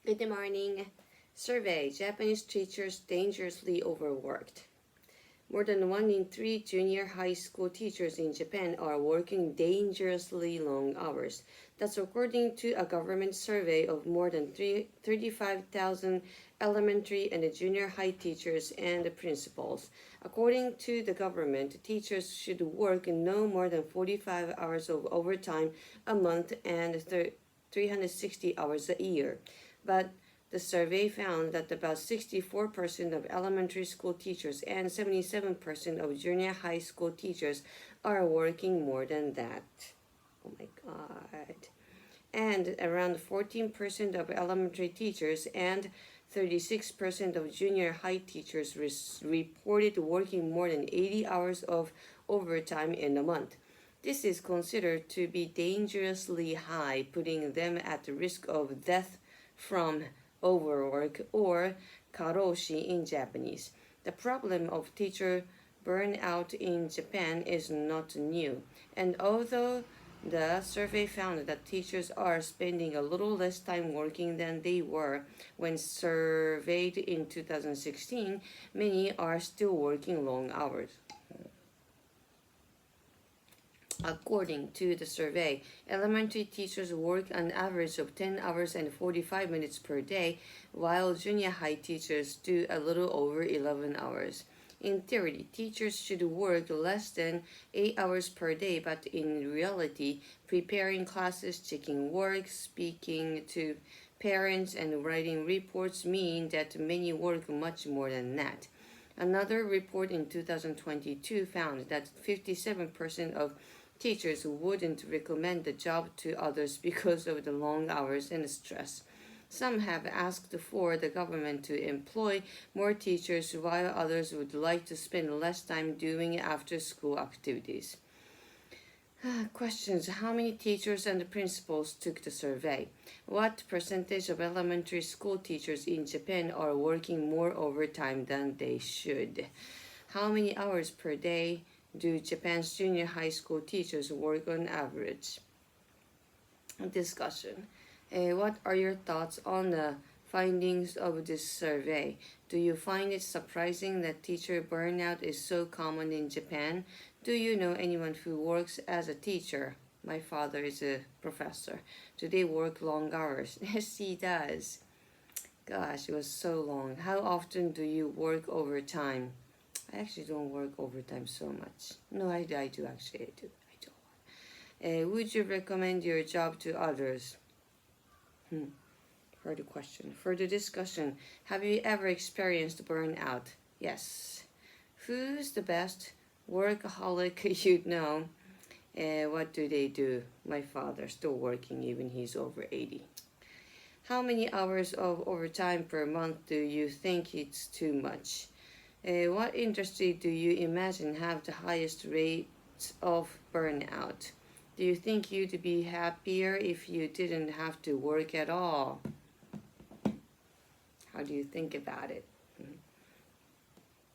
Good morning. Survey: Japanese teachers dangerously overworked. More than 1 in 3 junior high school teachers in Japan are working dangerously long hours. That's according to a government survey of more than 35,000 elementary and junior high teachers and principals. According to the government, teachers should work no more than 45 hours of overtime a month and 360 hours a year. But the survey found that about 64% of elementary school teachers and 77% of junior high school teachers are working more than that. Oh my god. And around 14% of elementary teachers and 36% of junior high teachers reported working more than 80 hours of overtime in a month. This is considered to be dangerously high, putting them at the risk of death from overwork, or karoshi in Japanese. The problem of teacher burnout in Japan is not new, and although the survey found that teachers are spending a little less time working than they were when surveyed in 2016, many are still working long hours. According to the survey, elementary teachers work an average of 10 hours and 45 minutes per day, while junior high teachers do a little over 11 hours. In theory, teachers should work less than 8 hours per day, but in reality, preparing classes, checking work, speaking to parents, and writing reports mean that many work much more than that. Another report in 2022 found that 57% of teachers wouldn't recommend the job to others because of the long hours and stress. Some have asked for the government to employ more teachers, while others would like to spend less time doing after-school activities. Questions: how many teachers and principals took the survey? What percentage of elementary school teachers in Japan are working more overtime than they should? How many hours per day do Japan's junior high school teachers work on average? Discussion. What are your thoughts on the findings of this survey? Do you find it surprising that teacher burnout is so common in Japan? Do you know anyone who works as a teacher? My father is a professor. Do they work long hours? Yes, he does. Gosh, it was so long. How often do you work overtime? I actually don't work overtime so much. No, I do actually. I do. Would you recommend your job to others? For the question. For the discussion, have you ever experienced burnout? Yes. Who's the best workaholic you know? What do they do? My father, still working even he's over 80. How many hours of overtime per month do you think it's too much? What industry do you imagine have the highest rates of burnout? Do you think you'd be happier if you didn't have to work at all? How do you think about it?